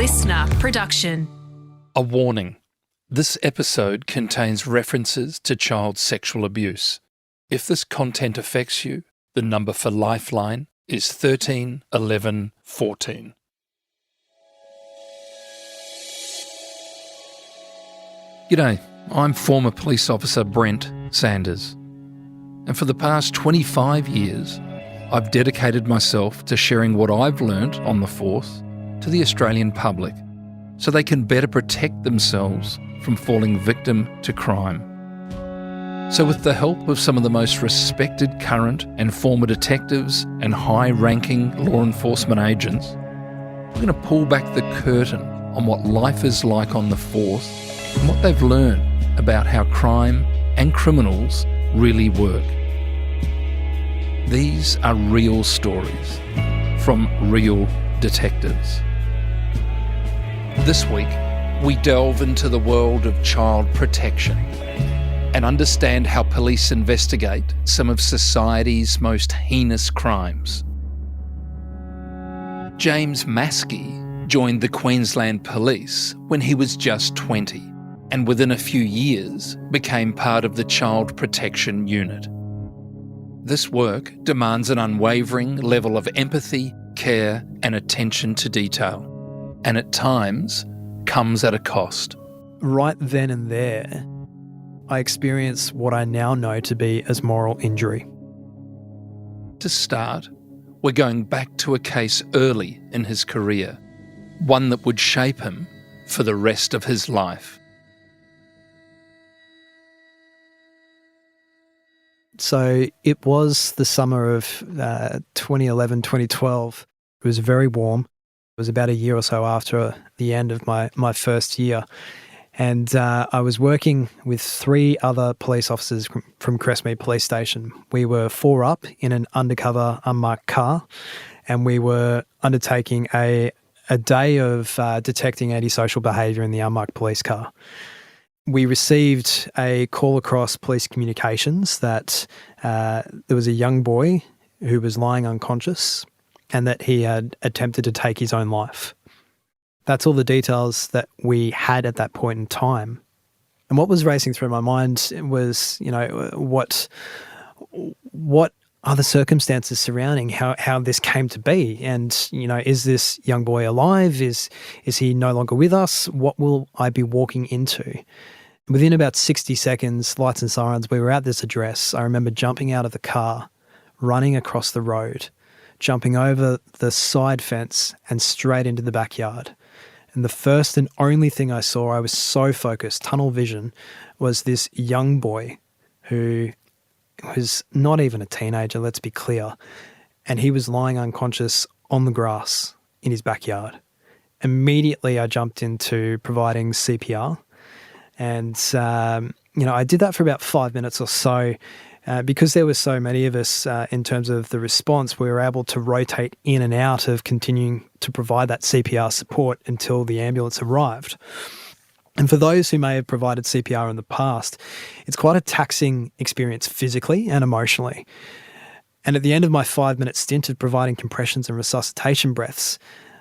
LiSTNR production. A warning. This episode contains references to child sexual abuse. If this content affects you, the number for Lifeline is 13 11 14. G'day, I'm former police officer Brent Sanders. And for the past 25 years, I've dedicated myself to sharing what I've learnt on the force to the Australian public so they can better protect themselves from falling victim to crime. So with the help of some of the most respected current and former detectives and high-ranking law enforcement agents, we're going to pull back the curtain on what life is like on the force and what they've learned about how crime and criminals really work. These are real stories from real detectives. This week, we delve into the world of child protection and understand how police investigate some of society's most heinous crimes. James Maskey joined the Queensland Police when he was just 20 and within a few years became part of the Child Protection Unit. This work demands an unwavering level of empathy, care and attention to detail, and at times comes at a cost. Right then and there, I experienced what I now know to be as moral injury. To start, we're going back to a case early in his career, one that would shape him for the rest of his life. So it was the summer of 2011, 2012. It was very warm. It was about a year or so after the end of my first year. And I was working with 3 other police officers from Crestmead Police Station. We were 4 up in an undercover unmarked car, and we were undertaking a day of detecting antisocial behaviour in the unmarked police car. We received a call across police communications that there was a young boy who was lying unconscious and that he had attempted to take his own life. That's all the details that we had at that point in time. And what was racing through my mind was, what are the circumstances surrounding how this came to be? And, is this young boy alive? Is he no longer with us? What will I be walking into? Within about 60 seconds, lights and sirens, we were at this address. I remember jumping out of the car, running across the road, jumping over the side fence and straight into the backyard. And the first and only thing I saw, I was so focused, tunnel vision, was this young boy who was not even a teenager, let's be clear. And he was lying unconscious on the grass in his backyard. Immediately I jumped into providing CPR. And, I did that for about 5 minutes or so. Because there were so many of us in terms of the response, we were able to rotate in and out of continuing to provide that CPR support until the ambulance arrived. And for those who may have provided CPR in the past, it's quite a taxing experience physically and emotionally. And at the end of my 5-minute stint of providing compressions and resuscitation breaths,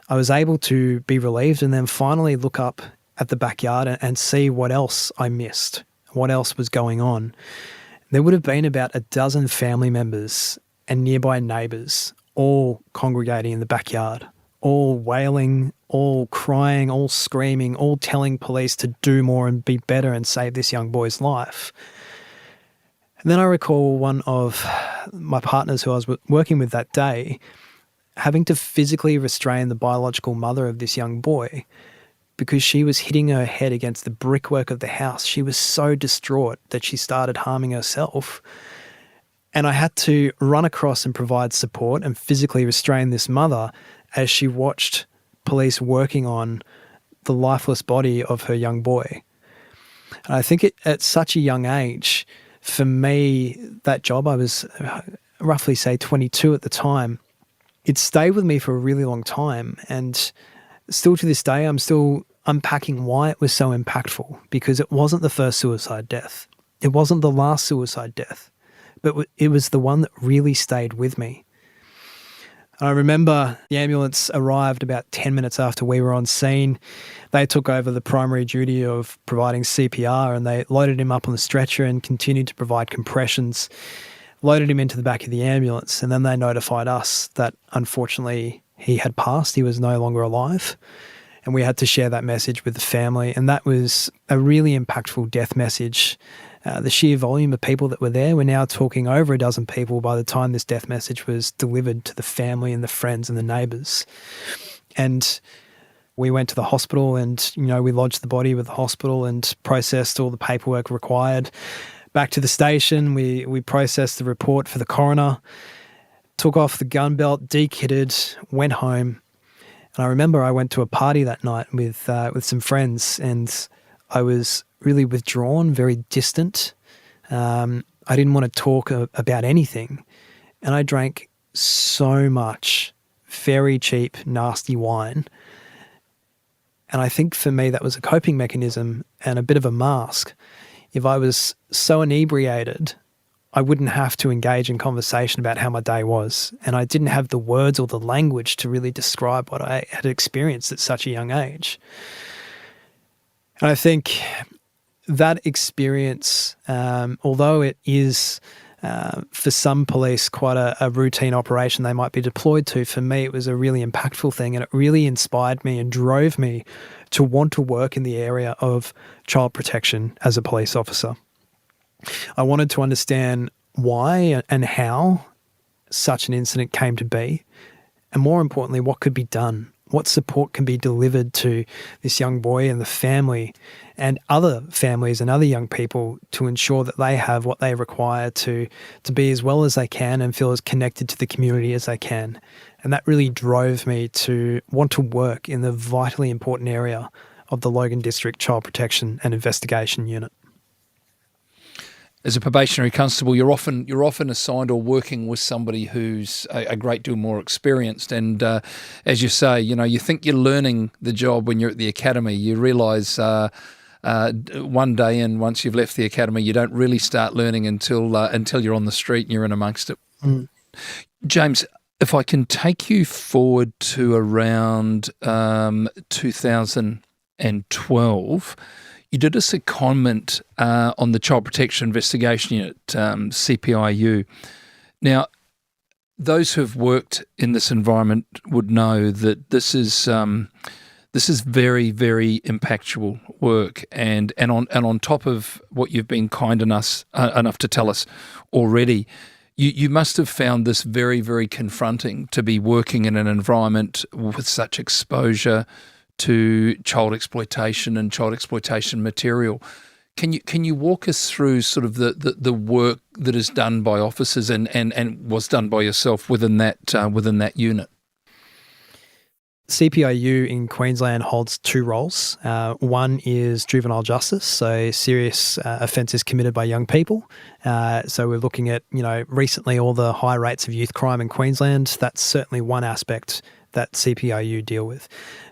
I was able to be relieved and then finally look up at the backyard and see what else I missed, what else was going on. There would have been about a dozen family members and nearby neighbours all congregating in the backyard, all wailing, all crying, all screaming, all telling police to do more and be better and save this young boy's life. And then I recall one of my partners who I was working with that day having to physically restrain the biological mother of this young boy because she was hitting her head against the brickwork of the house. She was so distraught that she started harming herself. And I had to run across and provide support and physically restrain this mother as she watched police working on the lifeless body of her young boy. And I think at such a young age, for me, that job, I was roughly, say, 22 at the time, it stayed with me for a really long time. And still to this day, I'm still unpacking why it was so impactful, because it wasn't the first suicide death. It wasn't the last suicide death, but it was the one that really stayed with me. And I remember the ambulance arrived about 10 minutes after we were on scene. They took over the primary duty of providing CPR, and they loaded him up on the stretcher and continued to provide compressions, loaded him into the back of the ambulance, and then they notified us that unfortunately he had passed. He was no longer alive. And we had to share that message with the family. And that was a really impactful death message. The sheer volume of people that were there, we're now talking over a dozen people by the time this death message was delivered to the family and the friends and the neighbours. And we went to the hospital and, we lodged the body with the hospital and processed all the paperwork required. Back to the station, we processed the report for the coroner, took off the gun belt, dekitted, went home. And I remember I went to a party that night with some friends, and I was really withdrawn, very distant. I didn't want to talk about anything. And I drank so much very cheap, nasty wine. And I think for me that was a coping mechanism and a bit of a mask. If I was so inebriated, I wouldn't have to engage in conversation about how my day was. And I didn't have the words or the language to really describe what I had experienced at such a young age. And I think that experience, although it is for some police quite a routine operation they might be deployed to, for me it was a really impactful thing, and it really inspired me and drove me to want to work in the area of child protection as a police officer. I wanted to understand why and how such an incident came to be, and more importantly, what could be done. What support can be delivered to this young boy and the family and other families and other young people to ensure that they have what they require to be as well as they can and feel as connected to the community as they can. And that really drove me to want to work in the vitally important area of the Logan District Child Protection and Investigation Unit. As a probationary constable, you're often assigned or working with somebody who's a great deal more experienced. And as you say, you think you're learning the job when you're at the academy. You realise one day, and once you've left the academy, you don't really start learning until you're on the street and you're in amongst it. Mm. James, if I can take you forward to around 2012. You did a secondment on the Child Protection Investigation Unit, CPIU. Now, those who have worked in this environment would know that this is very, very impactful work, and on top of what you've been kind enough to tell us already, you must have found this very, very confronting to be working in an environment with such exposure to child exploitation and child exploitation material. Can you walk us through sort of the work that is done by officers and was done by yourself within that unit? CPIU in Queensland holds two roles. One is juvenile justice, so serious offences committed by young people. So we're looking at, recently all the high rates of youth crime in Queensland. That's certainly one aspect that CPIU deal with.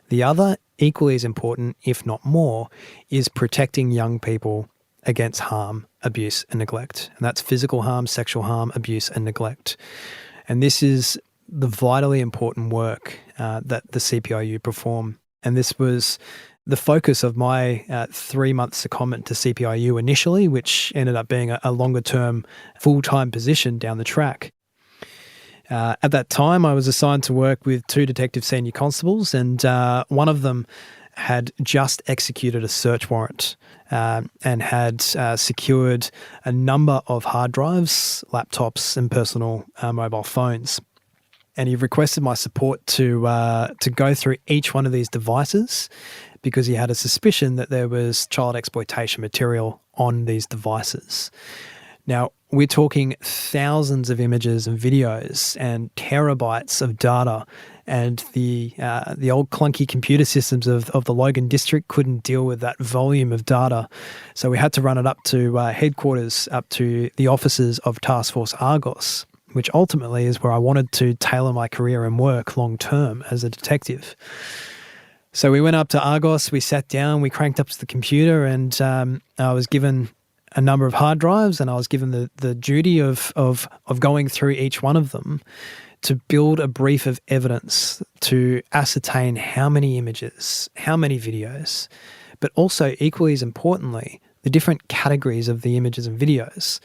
The other, equally as important, if not more, is protecting young people against harm, abuse and neglect. And that's physical harm, sexual harm, abuse and neglect. And this is the vitally important work that the CPIU perform. And this was the focus of my 3-month secondment to CPIU initially, which ended up being a longer-term full-time position down the track. At that time, I was assigned to work with 2 detective senior constables, and one of them had just executed a search warrant and had secured a number of hard drives, laptops, and personal mobile phones. And he requested my support to go through each one of these devices because he had a suspicion that there was child exploitation material on these devices. Now, we're talking thousands of images and videos and terabytes of data, and the old clunky computer systems of the Logan District couldn't deal with that volume of data. So we had to run it up to headquarters, up to the offices of Task Force Argos, which ultimately is where I wanted to tailor my career and work long term as a detective. So we went up to Argos, we sat down, we cranked up to the computer, and I was given a number of hard drives, and I was given the duty of going through each one of them to build a brief of evidence to ascertain how many images, how many videos, but also equally as importantly, the different categories of the images and videos.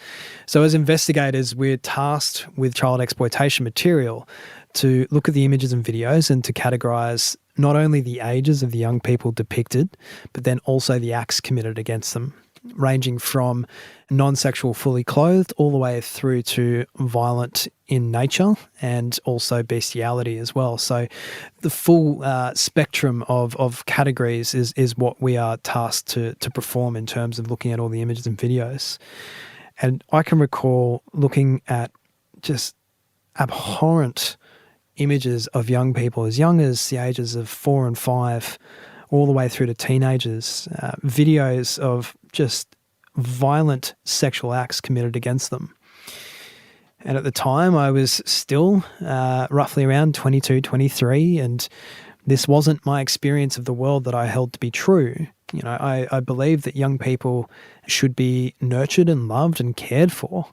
So as investigators, we're tasked with child exploitation material to look at the images and videos and to categorise not only the ages of the young people depicted, but then also the acts committed against them, ranging from non-sexual fully clothed all the way through to violent in nature and also bestiality as well. So the full spectrum of categories is what we are tasked to perform in terms of looking at all the images and videos. And I can recall looking at just abhorrent images of young people as young as the ages of 4 and 5 all the way through to teenagers, videos of just violent sexual acts committed against them. And at the time, I was still roughly around 22, 23, and this wasn't my experience of the world that I held to be true. You know, I believe that young people should be nurtured and loved and cared for.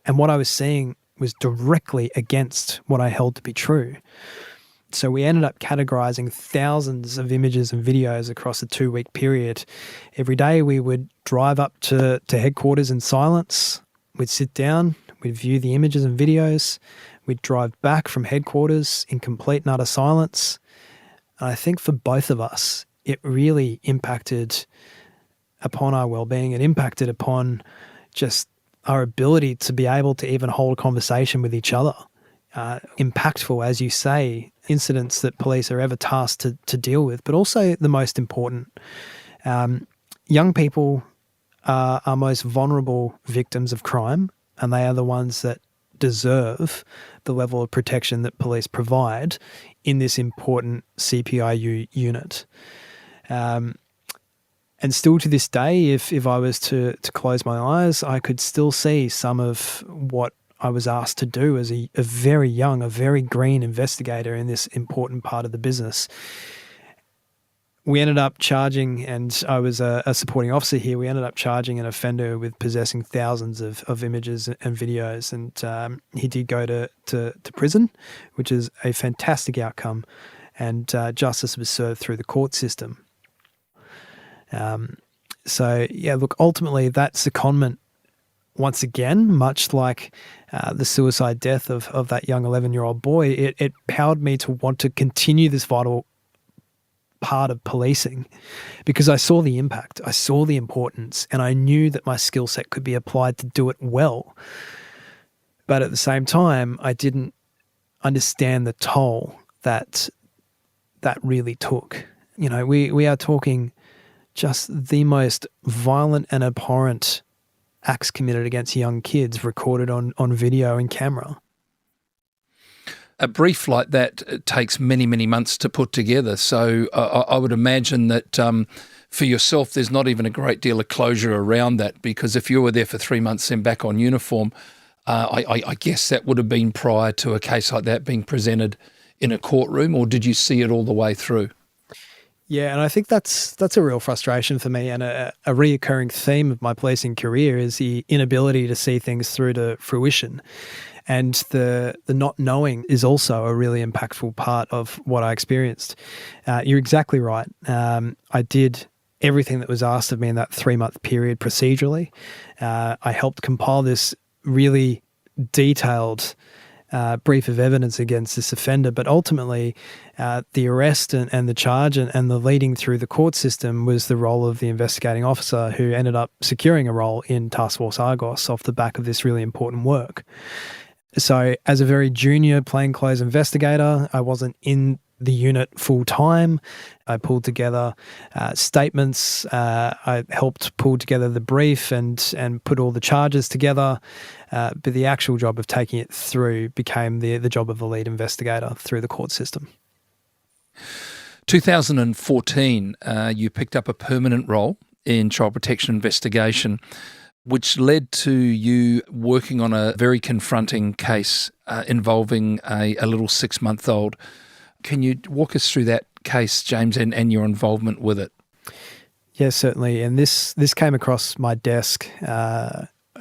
And what I was seeing was directly against what I held to be true. So we ended up categorizing thousands of images and videos across a 2-week period. Every day we would drive up to headquarters in silence. We'd sit down, we'd view the images and videos. We'd drive back from headquarters in complete and utter silence. And I think for both of us, it really impacted upon our well-being. It impacted upon just our ability to be able to even hold a conversation with each other. Impactful, as you say, incidents that police are ever tasked to deal with, but also the most important. Young people are our most vulnerable victims of crime, and they are the ones that deserve the level of protection that police provide in this important CPIU unit. And still to this day, if I was to close my eyes, I could still see some of what I was asked to do as a very young, a very green investigator in this important part of the business. We ended up charging, and I was a supporting officer here, we ended up charging an offender with possessing thousands of images and videos, and he did go to prison, which is a fantastic outcome, and justice was served through the court system. So, yeah, look, ultimately that secondment, once again, much like the suicide death of that young 11-year-old boy, it powered me to want to continue this vital part of policing because I saw the impact, I saw the importance, and I knew that my skill set could be applied to do it well. But at the same time, I didn't understand the toll that really took. You know, we are talking just the most violent and abhorrent acts committed against young kids recorded on video and camera. A brief like that takes many, many months to put together. So I would imagine that for yourself, there's not even a great deal of closure around that, because if you were there for 3 months and back on uniform, I guess that would have been prior to a case like that being presented in a courtroom, or did you see it all the way through? Yeah, and I think that's a real frustration for me, and a reoccurring theme of my policing career is the inability to see things through to fruition. And the not knowing is also a really impactful part of what I experienced. You're exactly right. I did everything that was asked of me in that 3-month period procedurally. I helped compile this really detailed brief of evidence against this offender, but ultimately the arrest and the charge and the leading through the court system was the role of the investigating officer, who ended up securing a role in Task Force Argos off the back of this really important work. So as a very junior plainclothes investigator, I wasn't in the unit full time. I pulled together statements. I helped pull together the brief and put all the charges together. But the actual job of taking it through became the job of the lead investigator through the court system. 2014, you picked up a permanent role in child protection investigation, which led to you working on a very confronting case involving a little 6-month-old. Can you walk us through that case, James, and your involvement with it? Yes, certainly. And this came across my desk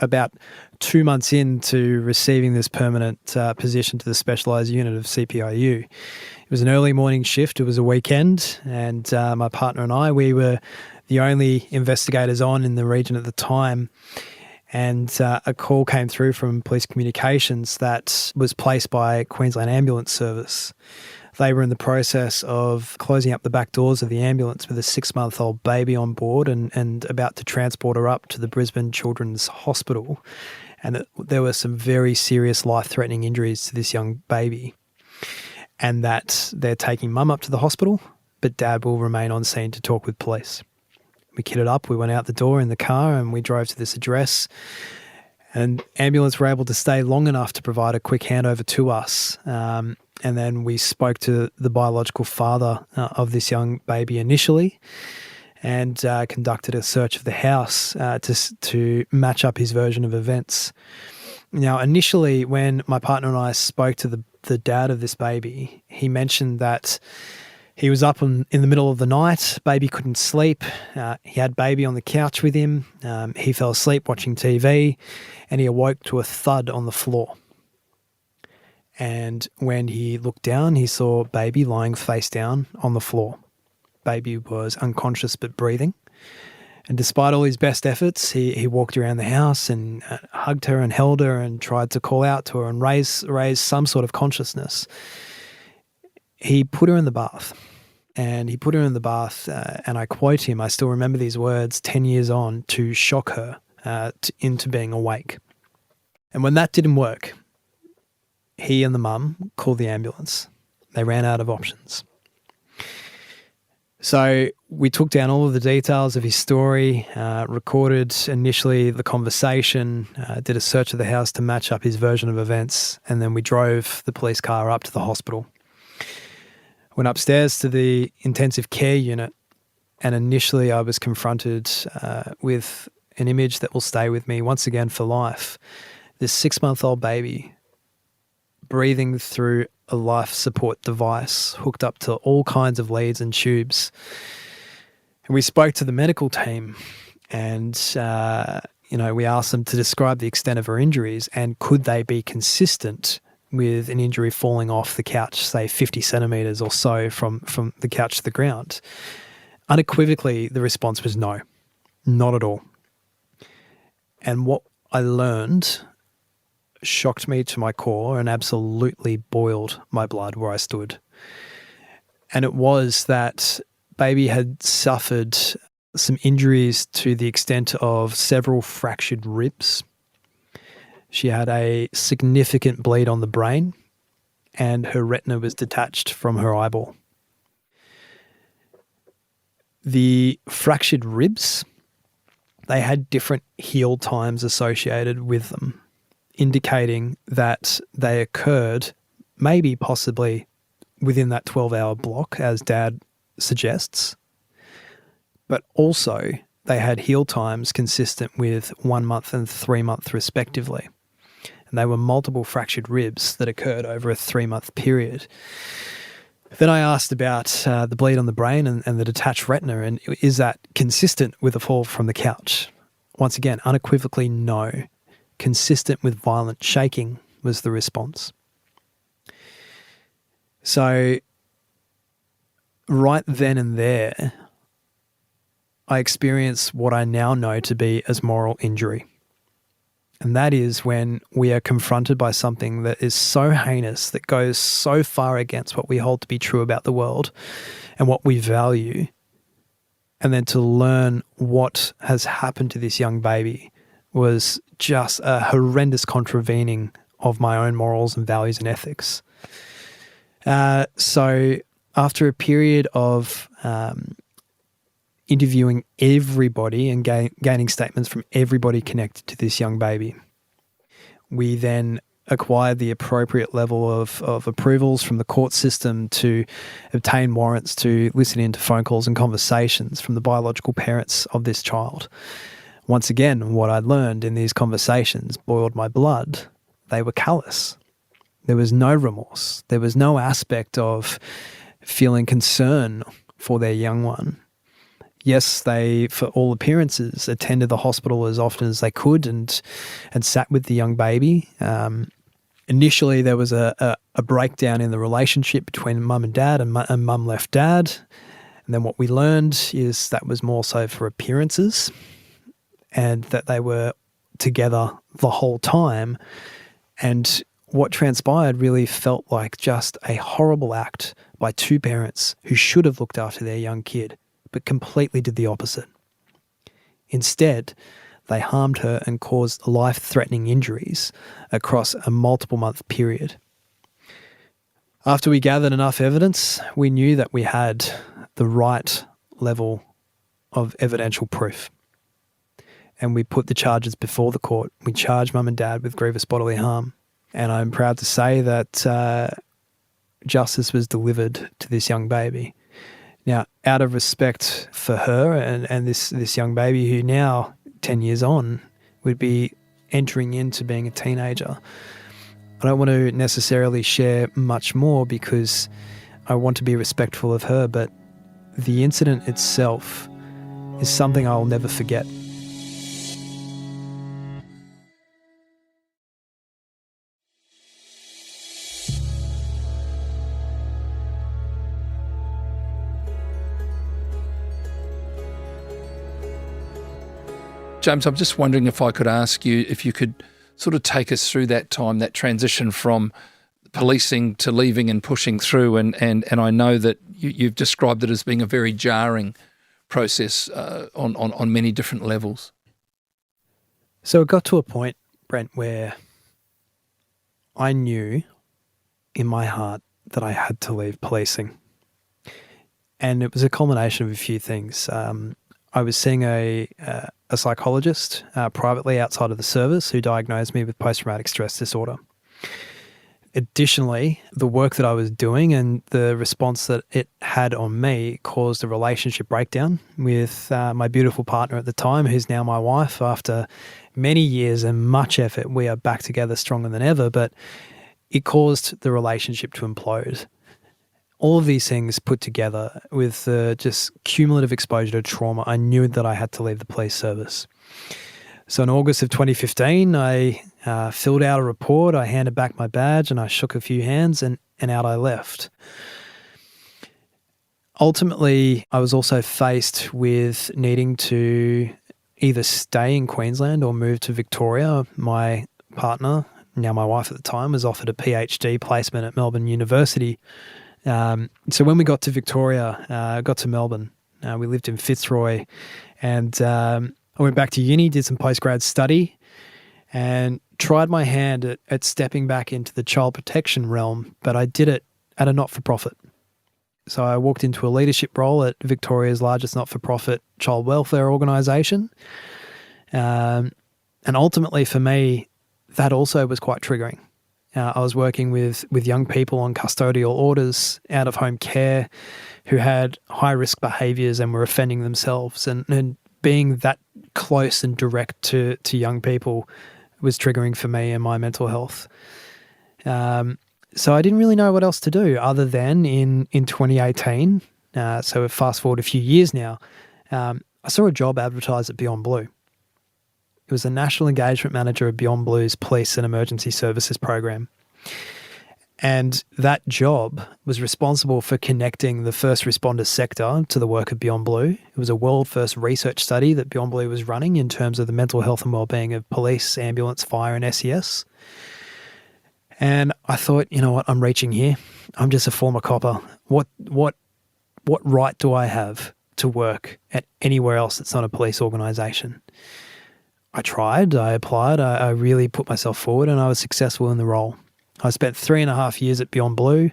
about 2 months into receiving this permanent position to the specialised unit of CPIU. It was an early morning shift. It was a weekend, and my partner and I, we were the only investigators on in the region at the time. And a call came through from police communications that was placed by Queensland Ambulance Service. They were in the process of closing up the back doors of the ambulance with a 6-month-old baby on board and about to transport her up to the Brisbane Children's Hospital. And there were some very serious life-threatening injuries to this young baby. And that they're taking mum up to the hospital, but dad will remain on scene to talk with police. We kitted up, we went out the door in the car and we drove to this address. And ambulance were able to stay long enough to provide a quick handover to us. And then we spoke to the biological father of this young baby initially and conducted a search of the house to match up his version of events. Now, initially, when my partner and I spoke to the dad of this baby, he mentioned that he was up in the middle of the night. Baby couldn't sleep. He had baby on the couch with him. He fell asleep watching TV and he awoke to a thud on the floor. And when he looked down, he saw baby lying face down on the floor. Baby was unconscious but breathing. And despite all his best efforts, he walked around the house and hugged her and held her and tried to call out to her and raise some sort of consciousness. He put her in the bath. And he put her in the bath, and I quote him, I still remember these words 10 years on, to shock her into being awake. And when that didn't work, he and the mum called the ambulance. They ran out of options. So we took down all of the details of his story, recorded initially the conversation, did a search of the house to match up his version of events, and then we drove the police car up to the hospital. Went upstairs to the intensive care unit, and initially I was confronted with an image that will stay with me once again for life. This 6-month-old baby breathing through a life support device hooked up to all kinds of leads and tubes. And we spoke to the medical team and, we asked them to describe the extent of her injuries and could they be consistent with an injury falling off the couch, say 50 centimetres or so from the couch to the ground. Unequivocally, the response was no, not at all. And what I learned shocked me to my core and absolutely boiled my blood where I stood. And it was that baby had suffered some injuries to the extent of several fractured ribs. She had a significant bleed on the brain and her retina was detached from her eyeball. The fractured ribs, they had different heal times associated with them, indicating that they occurred maybe possibly within that 12-hour block, as Dad suggests, but also they had heal times consistent with 1 month and 3 months respectively. And they were multiple fractured ribs that occurred over a 3-month period. Then I asked about the bleed on the brain and the detached retina, and is that consistent with a fall from the couch? Once again, unequivocally no. Consistent with violent shaking was the response. So right then and there, I experienced what I now know to be as moral injury. And that is when we are confronted by something that is so heinous, that goes so far against what we hold to be true about the world and what we value. And then to learn what has happened to this young baby was just a horrendous contravening of my own morals and values and ethics. So after a period of interviewing everybody and gaining statements from everybody connected to this young baby, we then acquired the appropriate level of approvals from the court system to obtain warrants to listen into phone calls and conversations from the biological parents of this child. Once again, what I learned in these conversations boiled my blood. They were callous. There was no remorse. There was no aspect of feeling concern for their young one. Yes, they, for all appearances, attended the hospital as often as they could and sat with the young baby. Initially, there was a breakdown in the relationship between mum and dad, and mum left dad. And then what we learned is that was more so for appearances and that they were together the whole time. And what transpired really felt like just a horrible act by two parents who should have looked after their young kid, but completely did the opposite. Instead, they harmed her and caused life-threatening injuries across a multiple-month period. After we gathered enough evidence, we knew that we had the right level of evidential proof. And we put the charges before the court. We charged mum and dad with grievous bodily harm. And I'm proud to say that justice was delivered to this young baby. Now, out of respect for her and this young baby who now, 10 years on, would be entering into being a teenager, I don't want to necessarily share much more because I want to be respectful of her, but the incident itself is something I'll never forget. James, I'm just wondering if I could ask you if you could sort of take us through that time, that transition from policing to leaving and pushing through. And I know that you've described it as being a very jarring process on many different levels. So it got to a point, Brent, where I knew in my heart that I had to leave policing. And it was a culmination of a few things. I was seeing a psychologist privately outside of the service who diagnosed me with post-traumatic stress disorder. Additionally, the work that I was doing and the response that it had on me caused a relationship breakdown with my beautiful partner at the time, who's now my wife. After many years and much effort, we are back together stronger than ever, but it caused the relationship to implode. All of these things put together with just cumulative exposure to trauma, I knew that I had to leave the police service. So in August of 2015, I filled out a report, I handed back my badge and I shook a few hands and out I left. Ultimately, I was also faced with needing to either stay in Queensland or move to Victoria. My partner, now my wife at the time, was offered a PhD placement at Melbourne University. So when we got to Victoria, got to Melbourne, we lived in Fitzroy, and I went back to uni, did some postgrad study, and tried my hand at stepping back into the child protection realm, but I did it at a not-for-profit. So I walked into a leadership role at Victoria's largest not-for-profit child welfare organisation, and ultimately for me, that also was quite triggering. I was working with young people on custodial orders, out-of-home care, who had high-risk behaviours and were offending themselves. And being that close and direct to young people was triggering for me and my mental health. So I didn't really know what else to do other than in 2018, so fast forward a few years now, I saw a job advertised at Beyond Blue. It was the National Engagement Manager of Beyond Blue's Police and Emergency Services program. And that job was responsible for connecting the first responder sector to the work of Beyond Blue. It was a world-first research study that Beyond Blue was running in terms of the mental health and wellbeing of police, ambulance, fire and SES. And I thought, you know what, I'm reaching here. I'm just a former copper. What right do I have to work at anywhere else that's not a police organisation? I tried, I applied, I really put myself forward and I was successful in the role. I spent 3.5 years at Beyond Blue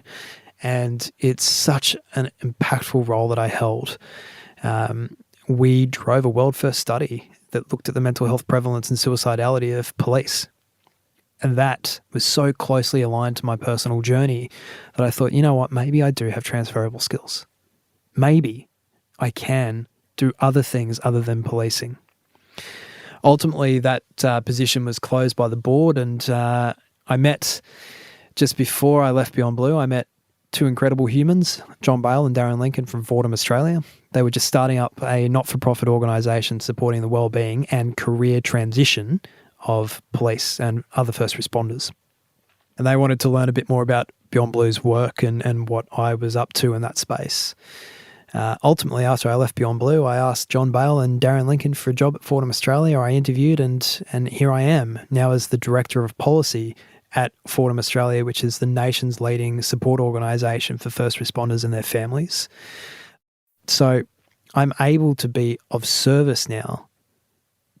and it's such an impactful role that I held. We drove a world-first study that looked at the mental health prevalence and suicidality of police. And that was so closely aligned to my personal journey that I thought, you know what, maybe I do have transferable skills. Maybe I can do other things other than policing. Ultimately, that position was closed by the board and I met, just before I left Beyond Blue, I met two incredible humans, John Bale and Darren Lincoln from Fordham, Australia. They were just starting up a not-for-profit organisation supporting the well-being and career transition of police and other first responders. And they wanted to learn a bit more about Beyond Blue's work and what I was up to in that space. Ultimately, after I left Beyond Blue, I asked John Bale and Darren Lincoln for a job at Fordham Australia. I interviewed and here I am now as the Director of Policy at Fordham Australia, which is the nation's leading support organisation for first responders and their families. So I'm able to be of service now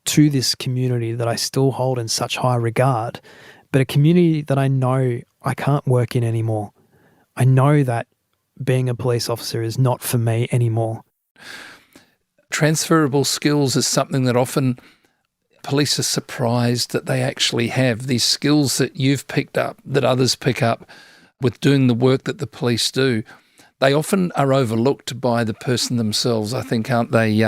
to this community that I still hold in such high regard, but a community that I know I can't work in anymore. I know that being a police officer is not for me anymore. Transferable skills is something that often police are surprised that they actually have. These skills that you've picked up, that others pick up with doing the work that the police do, they often are overlooked by the person themselves, I think, aren't they,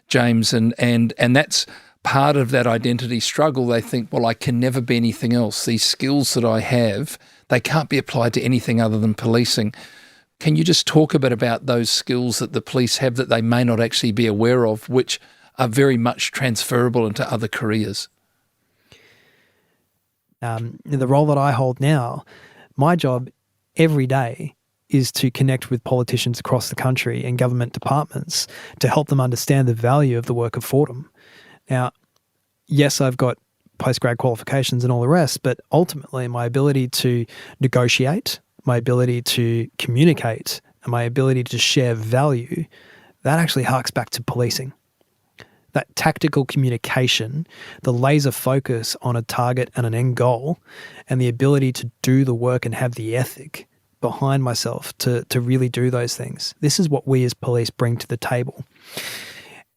James? And that's part of that identity struggle. They think, well, I can never be anything else. These skills that I have, they can't be applied to anything other than policing. Can you just talk a bit about those skills that the police have that they may not actually be aware of, which are very much transferable into other careers? The role that I hold now, my job every day is to connect with politicians across the country and government departments to help them understand the value of the work of Fordham. Now, yes, I've got postgrad qualifications and all the rest, but ultimately my ability to negotiate, my ability to communicate, and my ability to share value, that actually harks back to policing. That tactical communication, the laser focus on a target and an end goal, and the ability to do the work and have the ethic behind myself to really do those things. This is what we as police bring to the table.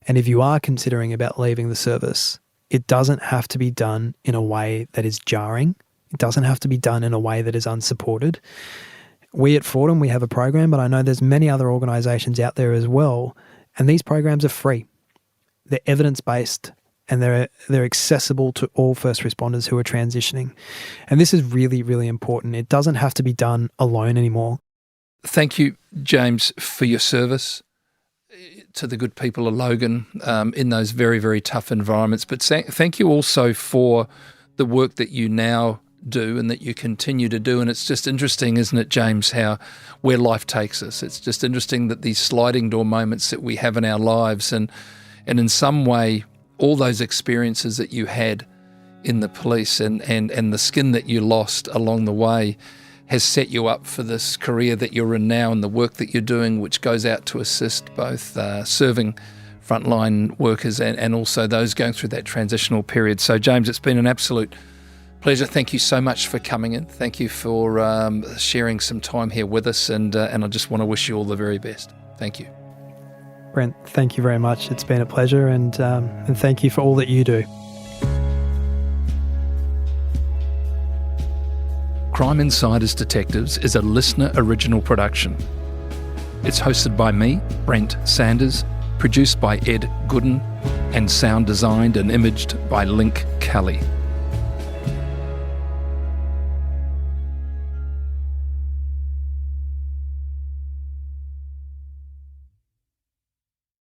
And if you are considering about leaving the service, it doesn't have to be done in a way that is jarring. It doesn't have to be done in a way that is unsupported. We at Fordham, we have a program, but I know there's many other organisations out there as well, and these programs are free. They're evidence-based and they're accessible to all first responders who are transitioning. And this is really, really important. It doesn't have to be done alone anymore. Thank you, James, for your service to the good people of Logan in those very, very tough environments. But thank you also for the work that you now do and that you continue to do. And it's just interesting, isn't it, James, where life takes us. It's just interesting that these sliding door moments that we have in our lives and in some way, all those experiences that you had in the police and the skin that you lost along the way has set you up for this career that you're in now and the work that you're doing, which goes out to assist both serving frontline workers and also those going through that transitional period. So, James, it's been an absolute pleasure. Thank you so much for coming in. Thank you for sharing some time here with us, and I just want to wish you all the very best. Thank you. Brent, thank you very much. It's been a pleasure, and thank you for all that you do. Crime Insiders Detectives is a LiSTNR original production. It's hosted by me, Brent Sanders, produced by Ed Gooden, and sound designed and imaged by Link Kelly.